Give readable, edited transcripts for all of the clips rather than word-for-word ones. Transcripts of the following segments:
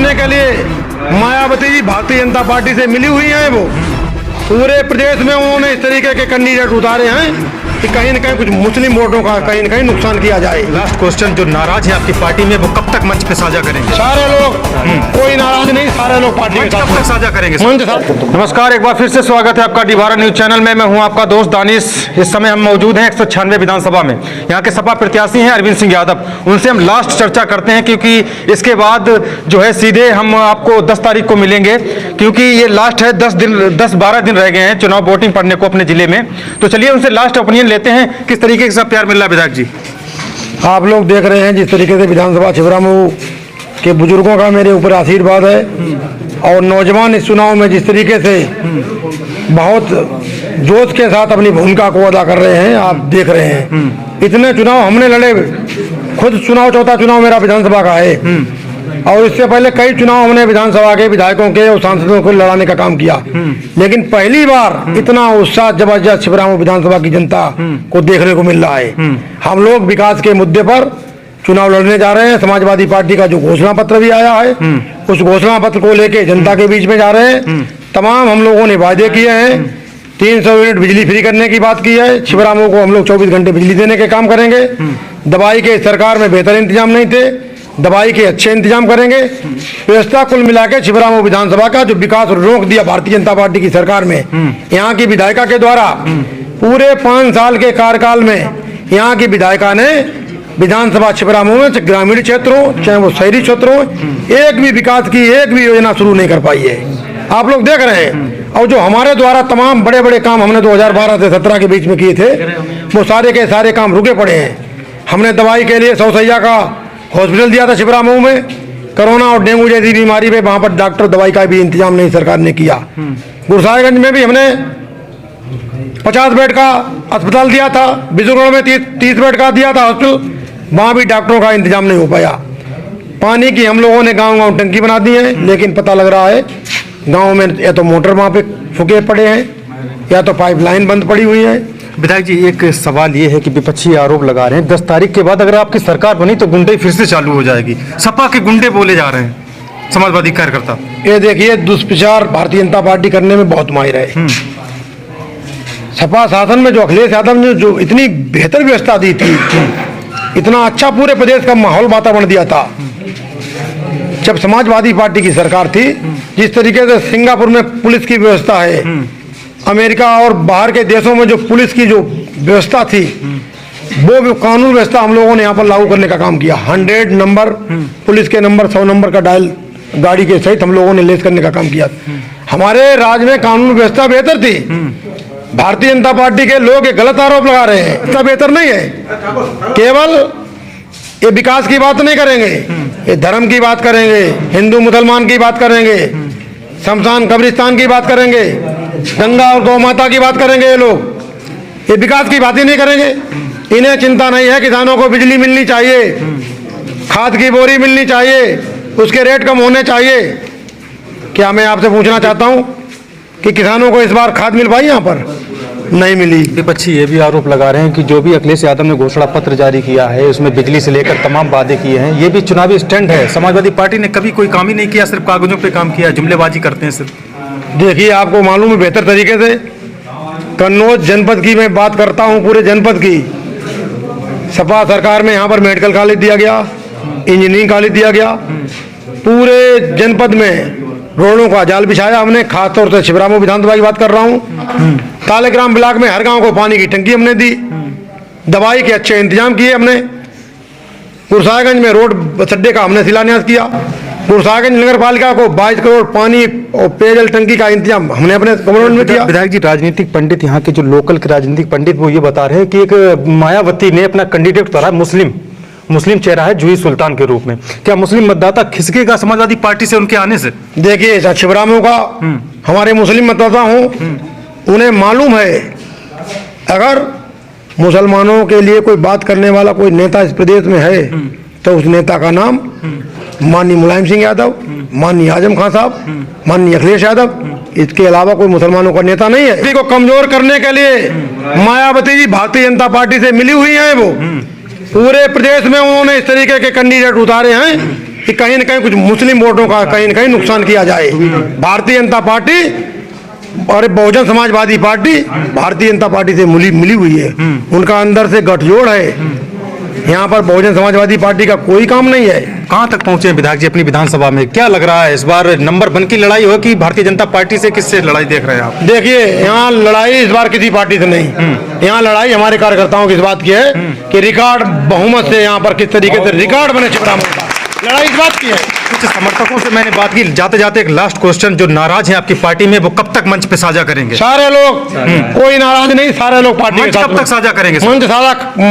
करने के लिए मायावती जी भारतीय जनता पार्टी से मिली हुई हैं। वो पूरे प्रदेश में उन्होंने इस तरीके के कैंडिडेट उतारे हैं कि कहीं न कहीं कुछ मुस्लिम वोटों का कहीं न कहीं नुकसान किया जाए। लास्ट क्वेश्चन, जो नाराज है आपकी पार्टी में वो कब तक मंच पे साझा करेंगे? सारे लोग, कोई नाराज नहीं, सारे लोग पार्टी में कब तक साझा करेंगे? नमस्कार, एक बार फिर से स्वागत है आपका डीवारा न्यूज चैनल में। मैं हूं आपका दोस्त दानिश। इस समय हम मौजूद हैं 196 विधानसभा में। यहां के सपा प्रत्याशी हैं अरविंद सिंह यादव। उनसे हम लास्ट चर्चा करते हैं, क्योंकि इसके बाद जो है सीधे हम आपको 10 तारीख को मिलेंगे, क्योंकि ये लास्ट है। 10-12 दिन रह गए हैं चुनाव वोटिंग पड़ने को अपने जिले में। तो चलिए उनसे लास्ट ओपिनियन लेते हैं, किस तरीके से प्यार मिल रहा है विधायक जी। आप लोग देख रहे हैं जिस तरीके से विधानसभा छिबरामऊ के बुजुर्गों का मेरे ऊपर आशीर्वाद है, और नौजवान इस चुनाव में जिस तरीके से बहुत जोश के साथ अपनी भूमिका को अदा कर रहे हैं, आप देख रहे हैं। इतने चुनाव हमने लड़े, खुद चुनाव चौथा चुनाव मेरा विधानसभा का है, और इससे पहले कई चुनाव हमने विधानसभा के विधायकों के और सांसदों को लड़ाने का काम किया। लेकिन पहली बार इतना उत्साह जबरदस्त छिबरामऊ विधानसभा की जनता को देखने को मिल रहा है। हम लोग विकास के मुद्दे पर चुनाव लड़ने जा रहे हैं। समाजवादी पार्टी का जो घोषणा पत्र भी आया है, उस घोषणा पत्र को लेके जनता के बीच में जा रहे हैं। तमाम हम लोगों ने वायदे किए हैं। 300 यूनिट बिजली फ्री करने की बात की है। छिबरामऊ को हम लोग 24 घंटे बिजली देने के काम करेंगे। दवाई के सरकार में बेहतर इंतजाम नहीं थे, दवाई के अच्छे इंतजाम करेंगे। व्यवस्था कुल मिला के छिबरामऊ विधानसभा का जो विकास रोक दिया भारतीय जनता पार्टी की सरकार में, यहाँ की विधायिका के द्वारा पूरे 5 साल के कार्यकाल में यहाँ की विधायिका ने विधानसभा छिबरामऊ में ग्रामीण क्षेत्रों चाहे वो शहरी क्षेत्रों एक भी विकास की एक भी योजना शुरू नहीं कर पाई है। आप लोग देख रहे हैं। और जो हमारे द्वारा तमाम बड़े बड़े काम हमने 2012 से 17 के बीच में किए थे, वो सारे के सारे काम रुके पड़े हैं। हमने दवाई के लिए 100 शैय्या का हॉस्पिटल दिया था छिबरामऊ में। कोरोना और डेंगू जैसी बीमारी पे वहाँ पर डॉक्टर दवाई का भी इंतजाम नहीं सरकार ने किया। गुरसाहिबगंज में भी हमने 50 बेड का अस्पताल दिया था। बिजुगढ़ में 30 बेड का दिया था हॉस्पिटल, वहाँ भी डॉक्टरों का इंतजाम नहीं हो पाया। पानी की हम लोगों ने गाँव टंकी बना दी है, लेकिन पता लग रहा है गाँव में या तो मोटर वहाँ पे फूके पड़े हैं या तो पाइपलाइन बंद पड़ी हुई है। विधायक जी, एक सवाल ये है कि विपक्षी आरोप लगा रहे हैं 10 तारीख के बाद अगर आपकी सरकार बनी तो गुंडे फिर से चालू हो जाएगी। सपा के गुंडे बोले जा रहे हैं समाजवादी कार्यकर्ता। ये देखिए, दुष्प्रचार भारतीय जनता पार्टी करने में बहुत माहिर है। सपा शासन में जो अखिलेश यादव ने जो इतनी बेहतर व्यवस्था दी थी, इतना अच्छा पूरे प्रदेश का माहौल वातावरण दिया था, जब समाजवादी पार्टी की सरकार थी, जिस तरीके से सिंगापुर में पुलिस की व्यवस्था है, अमेरिका और बाहर के देशों में जो पुलिस की जो व्यवस्था थी, वो कानून व्यवस्था हम लोगों ने यहाँ पर लागू करने का काम किया। 100 नंबर पुलिस के नंबर 100 नंबर का डायल गाड़ी के सहित हम लोगों ने लेस करने का काम किया। हमारे राज्य में कानून व्यवस्था बेहतर थी। भारतीय जनता पार्टी के लोग एक गलत आरोप लगा रहे हैं, इतना बेहतर नहीं है। केवल ये विकास की बात नहीं करेंगे, ये धर्म की बात करेंगे, हिंदू मुसलमान की बात करेंगे, शमशान कब्रिस्तान की बात करेंगे, गंगा और गौ माता की बात करेंगे। ये लोग ये विकास की बात ही नहीं करेंगे। इन्हें चिंता नहीं है किसानों को बिजली मिलनी चाहिए, खाद की बोरी मिलनी चाहिए, उसके रेट कम होने चाहिए। क्या मैं आपसे पूछना चाहता हूं कि किसानों को इस बार खाद मिल पाई? यहाँ पर नहीं मिली। विपक्षी ये भी आरोप लगा रहे हैं कि जो भी अखिलेश यादव ने घोषणा पत्र जारी किया है, उसमें बिजली से लेकर तमाम वादे किए हैं, ये भी चुनावी स्टंट है। समाजवादी पार्टी ने कभी कोई काम ही नहीं किया, सिर्फ कागजों पे काम किया, जुमलेबाजी करते हैं सिर्फ। देखिए, आपको मालूम है बेहतर तरीके से, कन्नौज जनपद की मैं बात करता हूँ, पूरे जनपद की सपा सरकार में यहाँ पर मेडिकल कॉलेज दिया गया, इंजीनियरिंग कॉलेज दिया गया। पूरे जनपद में रोडों का जाल बिछाया हमने, खासतौर से छिबरामऊ विधानसभा की बात कर रहा हूँ। तालेग्राम ब्लॉक में हर गांव को पानी की टंकी हमने दी, दवाई के अच्छे इंतजाम किए हमने। गुरसाहिबगंज में रोड बस अड्डे का हमने शिलान्यास किया। गुरसाहिबगंज नगर पालिका को 22 करोड़ पानी और पेयजल टंकी का इंतजाम हमने अपने गवर्नमेंट में किया। विधायक जी, राजनीतिक पंडित, यहाँ के जो लोकल के राजनीतिक पंडित, वो ये बता रहे हैं कि एक मायावती ने अपना कैंडिडेट उतारा, मुस्लिम चेहरा है जूही सुल्तान के रूप में। क्या मुस्लिम मतदाता खिसकेगा समाजवादी पार्टी से उनके आने से? देखिए, छिबरामऊ का हमारे मुस्लिम मतदाता हूँ, उन्हें मालूम है अगर मुसलमानों के लिए कोई बात करने वाला कोई नेता इस प्रदेश में है, तो उस नेता का नाम माननीय मुलायम सिंह यादव, माननीय आजम खान साहब, माननीय अखिलेश यादव, इसके अलावा कोई मुसलमानों का नेता नहीं है। इसी को कमजोर करने के लिए मायावती जी भारतीय जनता पार्टी से मिली हुई हैं। वो पूरे प्रदेश में उन्होंने इस तरीके के कैंडिडेट उतारे हैं कि कहीं न कहीं कुछ मुस्लिम वोटों का कहीं न कहीं नुकसान किया जाए। भारतीय जनता पार्टी और बहुजन समाजवादी पार्टी भारतीय जनता पार्टी से मिली हुई है, उनका अंदर से गठजोड़ है। यहाँ पर बहुजन समाजवादी पार्टी का कोई काम नहीं है। कहाँ तक पहुंचे हैं विधायक जी अपनी विधानसभा में? क्या लग रहा है इस बार नंबर वन की लड़ाई हो कि भारतीय जनता पार्टी से किससे लड़ाई देख रहे हैं आप? देखिए, यहाँ लड़ाई इस बार किसी पार्टी से नहीं, यहाँ लड़ाई हमारे कार्यकर्ताओं की इस बात की है कि रिकॉर्ड बहुमत से यहाँ पर किस तरीके से रिकॉर्ड बने शिवराम का, लड़ाई इस बात की है। कुछ समर्थकों से मैंने बात की, जाते जाते एक लास्ट क्वेश्चन, जो नाराज हैं आपकी पार्टी में वो कब तक मंच पे साझा करेंगे? सारे लोग, कोई नाराज नहीं, सारे लोग पार्टी मंच के साथ कब तक साझा करेंगे?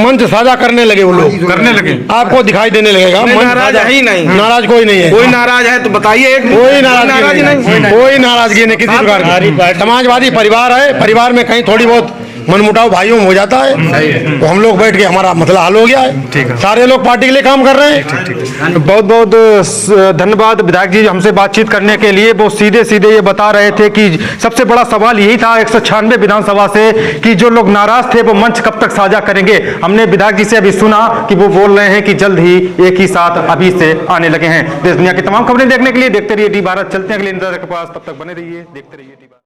मंच साझा करने लगे वो लोग, करने लगे, आपको दिखाई देने लगेगा। नाराज है ही नहीं, नाराज कोई नहीं है। कोई नाराज है तो बताइए। एक कोई नाराजगी नहीं, कोई नाराजगी नहीं किसी प्रकार की। समाजवादी परिवार है, परिवार में कहीं थोड़ी बहुत मनमुटाव भाइयों में हो जाता है, तो हम लोग बैठ के हमारा मसला हल हो गया है। सारे लोग पार्टी के लिए काम कर रहे हैं। बहुत बहुत धन्यवाद विधायक जी हमसे बातचीत करने के लिए। वो सीधे सीधे ये बता रहे थे कि सबसे बड़ा सवाल यही था 196 विधानसभा से कि जो लोग नाराज थे वो मंच कब तक साझा करेंगे। हमने विधायक जी से अभी सुना कि वो बोल रहे हैं कि जल्द ही एक ही साथ अभी से आने लगे हैं। देश दुनिया की तमाम खबरें देखने के लिए देखते रहिए डी भारत। चलते हैं अगले इंतजार के पास, तब तक बने रहिए, देखते रहिए डी भारत।